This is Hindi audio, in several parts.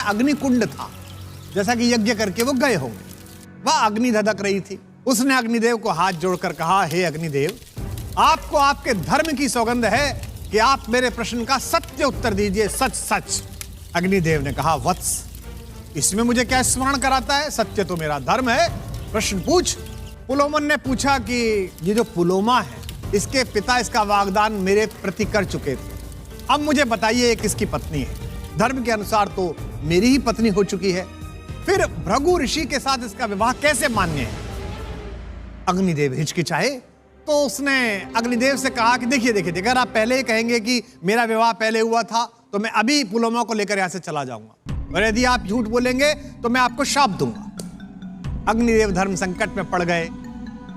अग्निकुंड था, जैसा कि यज्ञ करके वो गए होंगे। वह अग्नि धधक रही थी। उसने अग्निदेव को हाथ जोड़कर कहा, हे अग्निदेव, आपको आपके धर्म की सौगंध है कि आप मेरे प्रश्न का सत्य उत्तर दीजिए, सच सच। अग्निदेव ने कहा, वत्स, इसमें मुझे क्या स्मरण कराता है? सत्य तो मेरा धर्म है, प्रश्न पूछ। पुलोमन ने पूछा कि ये जो पुलोमा है, इसके पिता इसका वागदान मेरे प्रति कर चुके थे। अब मुझे बताइए ये किसकी पत्नी है? धर्म के अनुसार तो मेरी ही पत्नी हो चुकी है, फिर भृगु ऋषि के साथ इसका विवाह कैसे मान्य है? अग्निदेव हिचकिचाए तो उसने अग्निदेव से कहा कि देखिए, अगर आप पहले ही कहेंगे कि मेरा विवाह पहले हुआ था तो मैं अभी पुलोमा को लेकर यहां से चला जाऊंगा, और यदि आप झूठ बोलेंगे तो मैं आपको शाप दूंगा। अग्निदेव धर्म संकट में पड़ गए।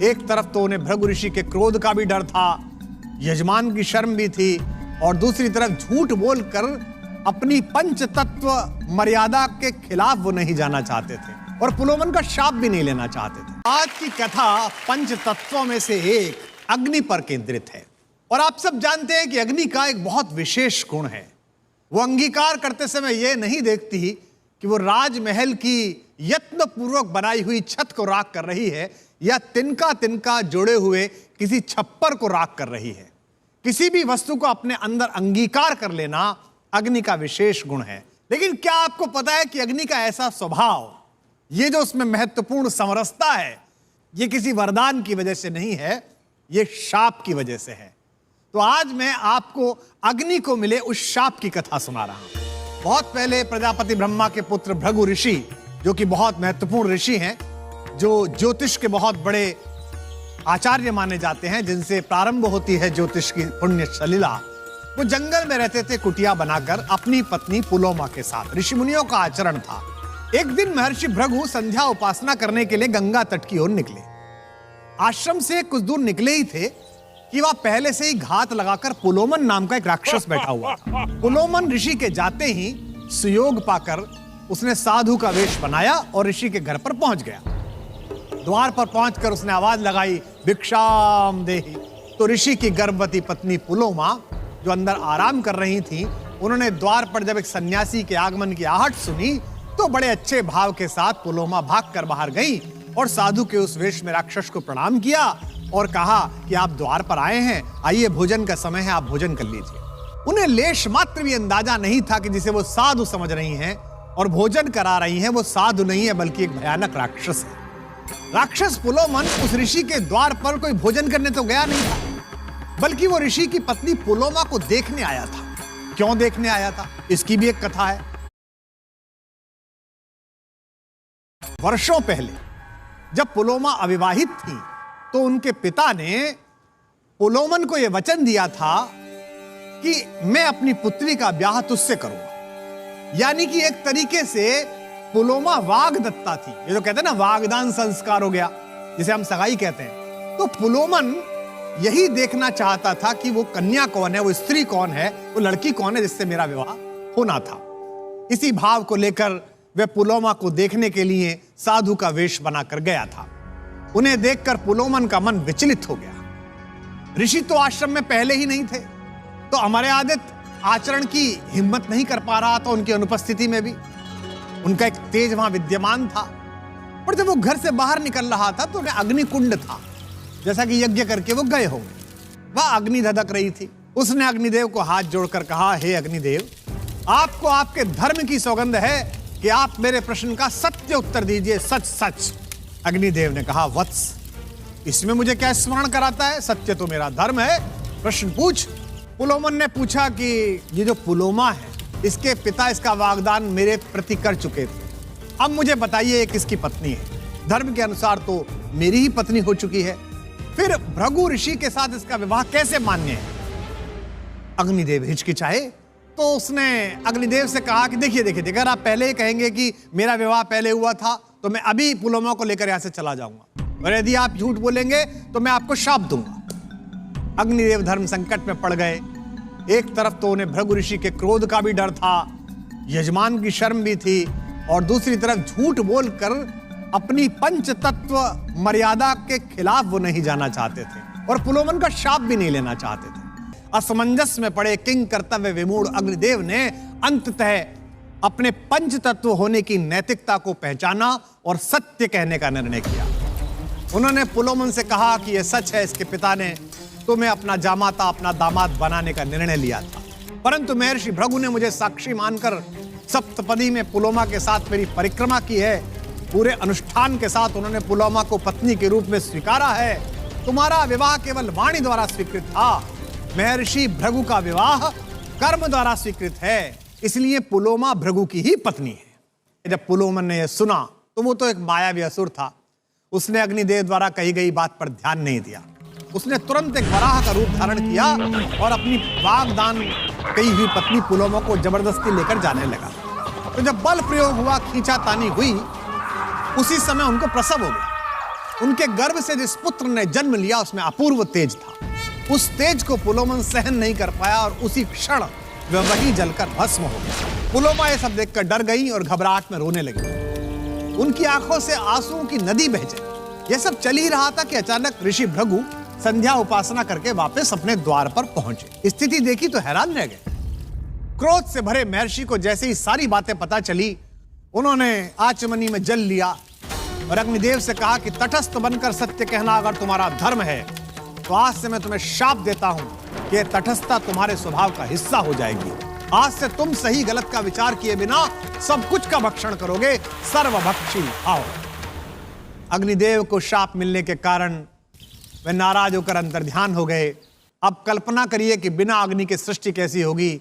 एक तरफ तो उन्हें भृगु ऋषि के क्रोध का भी डर था, यजमान की शर्म भी थी, और दूसरी तरफ झूठ बोलकर अपनी पंच तत्व मर्यादा के खिलाफ वो नहीं जाना चाहते थे, और पुलोमन का शाप भी नहीं लेना चाहते थे। आज की कथा पंच तत्वों में से एक अग्नि पर केंद्रित है, और आप सब जानते हैं कि अग्नि का एक बहुत विशेष गुण है। वो अंगीकार करते समय यह नहीं देखती कि वो राजमहल की यत्न पूर्वक बनाई हुई छत को राख कर रही है या तिनका तिनका जोड़े हुए किसी छप्पर को राख कर रही है। किसी भी वस्तु को अपने अंदर अंगीकार कर लेना अग्नि का विशेष गुण है। लेकिन क्या आपको पता है कि अग्नि का ऐसा स्वभाव, ये जो उसमें महत्वपूर्ण समरसता है, ये किसी वरदान की वजह से नहीं है, ये शाप की वजह से है। तो आज मैं आपको अग्नि को मिले उस शाप की कथा सुना रहा हूं। बहुत पहले प्रजापति ब्रह्मा के पुत्र भृगु ऋषि, जो कि बहुत महत्वपूर्ण ऋषि हैं, जो ज्योतिष के बहुत बड़े आचार्य माने जाते हैं, जिनसे प्रारंभ होती है ज्योतिष की पुण्य सलीला, वो जंगल में रहते थे कुटिया बनाकर अपनी पत्नी पुलोमा के साथ। ऋषि मुनियों का आचरण था। एक दिन महर्षि भृगु संध्या उपासना करने के लिए गंगा तट की ओर निकले। आश्रम से कुछ दूर निकले ही थे कि वह पहले से ही घात लगाकर पुलोमन नाम का एक राक्षस बैठा हुआ था। पुलोमन ऋषि के जाते ही सुयोग पाकर उसने साधु का वेश बनाया और ऋषि के घर पर पहुंच गया। द्वार पर पहुंचकर उसने आवाज लगाई, भिक्षाम देहि। तो ऋषि की गर्भवती पत्नी पुलोमा, जो अंदर आराम कर रही थी, उन्होंने द्वार पर जब एक सन्यासी के आगमन की आहट सुनी तो बड़े अच्छे भाव के साथ पुलोमा भागकर बाहर गई और साधु के उस वेश में राक्षस को प्रणाम किया और कहा कि आप द्वार पर आए हैं, आइए भोजन का समय है, आप भोजन कर लीजिए। उन्हें लेश मात्र भी अंदाजा नहीं था कि जिसे वो साधु समझ रही हैं और भोजन करा रही हैं, वो साधु नहीं है बल्कि एक भयानक राक्षस है। राक्षस पुलोमन उस ऋषि के द्वार पर कोई भोजन करने तो गया नहीं था, बल्कि वो ऋषि की पत्नी पुलोमा को देखने आया था। क्यों देखने आया था, इसकी भी एक कथा है। वर्षों पहले जब पुलोमा अविवाहित थी तो उनके पिता ने पुलोमन को यह वचन दिया था कि मैं अपनी पुत्री का ब्याह तुझसे करूंगा। यानी कि एक तरीके से पुलोमा वागदत्ता थी। ये जो कहते हैं ना, वागदान संस्कार हो गया, जिसे हम सगाई कहते हैं। तो पुलोमन यही देखना चाहता था कि वो कन्या कौन है, वो स्त्री कौन है, वो लड़की कौन है जिससे मेरा विवाह होना था। इसी भाव को लेकर वह पुलोमा को देखने के लिए साधु का वेश बनाकर गया था। उन्हें देखकर पुलोमन का मन विचलित हो गया। ऋषि तो आश्रम में पहले ही नहीं थे, तो हमारे आदित आचरण की हिम्मत नहीं कर पा रहा था उनकी अनुपस्थिति में भी। उनका एक तेज वहां विद्यमान था। पर जब वो घर से बाहर निकल रहा था तो वह अग्निकुंड था, जैसा कि यज्ञ करके वो गए होंगे। वह अग्नि धधक रही थी। उसने अग्निदेव को हाथ जोड़कर कहा, हे अग्निदेव, आपको आपके धर्म की सौगंध है कि आप मेरे प्रश्न का सत्य उत्तर दीजिए, सच सच। अग्निदेव ने कहा, वत्स, इसमें मुझे क्या स्मरण कराता है? सत्य तो मेरा धर्म है, प्रश्न पूछ। पुलोमन ने पूछा कि ये जो पुलोमा है, इसके पिता इसका वागदान मेरे प्रति कर चुके थे। अब मुझे बताइए ये किसकी पत्नी है? धर्म के अनुसार तो मेरी ही पत्नी हो चुकी है, फिर भृगु ऋषि के साथ इसका विवाह कैसे मान्य है? अग्निदेव हिचकिचाए तो उसने अग्निदेव से कहा कि देखिए, अगर आप पहले ही कहेंगे कि मेरा विवाह पहले हुआ था तो मैं अभी पुलोमा को लेकर यहां से चला जाऊंगा, और यदि आप झूठ बोलेंगे तो मैं आपको शाप दूंगा। अग्निदेव धर्म संकट में पड़ गए। एक तरफ तो उन्हें भृगु ऋषि के क्रोध का भी डर था, यजमान की शर्म भी थी, और दूसरी तरफ झूठ बोलकर अपनी पंच तत्व मर्यादा के खिलाफ वो नहीं जाना चाहते थे, और पुलोमन का शाप भी नहीं लेना चाहते थे। असमंजस में पड़े किंग कर्तव्य विमूढ़ अग्निदेव ने अंततः अपने पंच तत्व होने की नैतिकता को पहचाना और सत्य कहने का निर्णय किया। उन्होंने पुलोमन से कहा कि यह सच है, इसके पिता ने तुम्हें अपना जामाता, अपना दामाद बनाने का निर्णय लिया था, परंतु महर्षि भृगु ने मुझे साक्षी मानकर सप्तपदी में पुलोमा के साथ मेरी परिक्रमा की है। पूरे अनुष्ठान के साथ उन्होंने पुलोमा को पत्नी के रूप में स्वीकारा है। तुम्हारा विवाह केवल वाणी द्वारा स्वीकृत था, महर्षि भृगु का विवाह कर्म द्वारा स्वीकृत है, इसलिए पुलोमा भृगु की ही पत्नी है। जब पुलोमन ने यह सुना तो वो तो एक मायावी असुर था, उसने अग्निदेव द्वारा कही गई बात पर ध्यान नहीं दिया। उसने तुरंत एक वराह का रूप धारण किया और अपनी वाग्दान कही हुई पत्नी पुलोमा को जबरदस्ती लेकर जाने लगा। तो जब बल प्रयोग हुआ, खींचातानी हुई, उसी समय उनको प्रसव हो गया। उनके गर्भ से जिस पुत्र ने जन्म लिया उसमें अपूर्व तेज था। उस तेज को पुलोमन सहन नहीं कर पाया और उसी क्षण वह वही जलकर भस्म हो गया। पुलोमा ये सब देखकर डर गई और घबराहट में रोने लगी। उनकी आंखों से आंसुओं की नदी बह गई। यह सब चल ही रहा था कि अचानक ऋषि भृगु संध्या उपासना करके वापस अपने द्वार पर पहुंचे। स्थिति देखी तो हैरान रह गए। क्रोध से भरे महर्षि को जैसे ही सारी बातें पता चली, उन्होंने आचमनी में जल लिया और अग्निदेव से कहा कि तटस्थ बनकर सत्य कहना अगर तुम्हारा धर्म है तो आज से मैं तुम्हें शाप देता हूं कि तटस्थता तुम्हारे स्वभाव का हिस्सा हो जाएगी। आज से तुम सही गलत का विचार किए बिना सब कुछ का भक्षण करोगे, सर्वभक्षी आओ। अग्निदेव को शाप मिलने के कारण वे नाराज होकर अंतर्ध्यान हो गए। अब कल्पना करिए कि बिना अग्नि की सृष्टि कैसी होगी।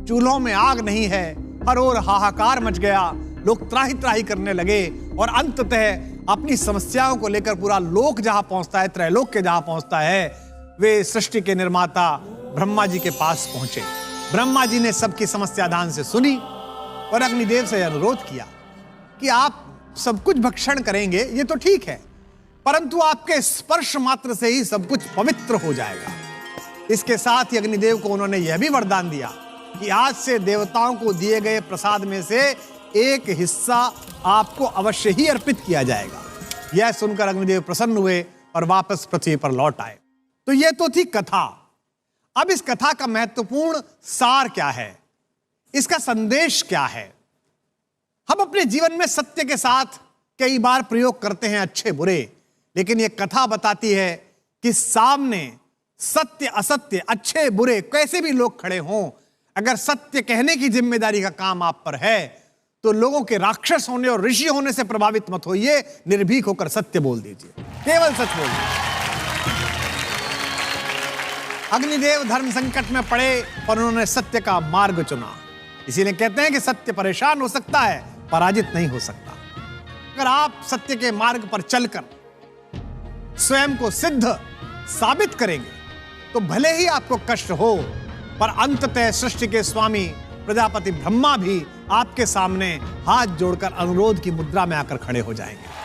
चूल्हों में आग नहीं है, हर ओर हाहाकार मच गया, लोग त्राही त्राही करने लगे और अंततः अपनी समस्याओं को लेकर पूरा लोक जहां पहुंचता है, त्रैलोक के जहां पहुंचता है, वे सृष्टि के निर्माता ब्रह्मा जी के पास पहुंचे। ब्रह्मा जी ने सबकी समस्या ध्यान से सुनी और अग्निदेव से अनुरोध किया कि आप सब कुछ भक्षण करेंगे, ये तो ठीक है, परंतु आपके स्पर्श मात्र से ही सब कुछ पवित्र हो जाएगा। इसके साथ ही अग्निदेव को उन्होंने यह भी वरदान दिया कि आज से देवताओं को दिए गए प्रसाद में से एक हिस्सा आपको अवश्य ही अर्पित किया जाएगा। यह सुनकर अग्निदेव प्रसन्न हुए और वापस पृथ्वी पर लौट आए। तो यह तो थी कथा। अब इस कथा का महत्वपूर्ण सार क्या है, इसका संदेश क्या है? हम अपने जीवन में सत्य के साथ कई बार प्रयोग करते हैं, अच्छे बुरे, लेकिन यह कथा बताती है कि सामने सत्य असत्य, अच्छे बुरे, कैसे भी लोग खड़े हों, अगर सत्य कहने की जिम्मेदारी का काम आप पर है तो लोगों के राक्षस होने और ऋषि होने से प्रभावित मत होइए, निर्भीक होकर सत्य बोल दीजिए, केवल सच बोलिए। अग्निदेव धर्म संकट में पड़े पर उन्होंने सत्य का मार्ग चुना। इसीलिए कहते हैं कि सत्य परेशान हो सकता है, पराजित नहीं हो सकता। अगर आप सत्य के मार्ग पर चलकर स्वयं को सिद्ध साबित करेंगे तो भले ही आपको कष्ट हो, पर अंततः सृष्टि के स्वामी प्रजापति ब्रह्मा भी आपके सामने हाथ जोड़कर अनुरोध की मुद्रा में आकर खड़े हो जाएंगे।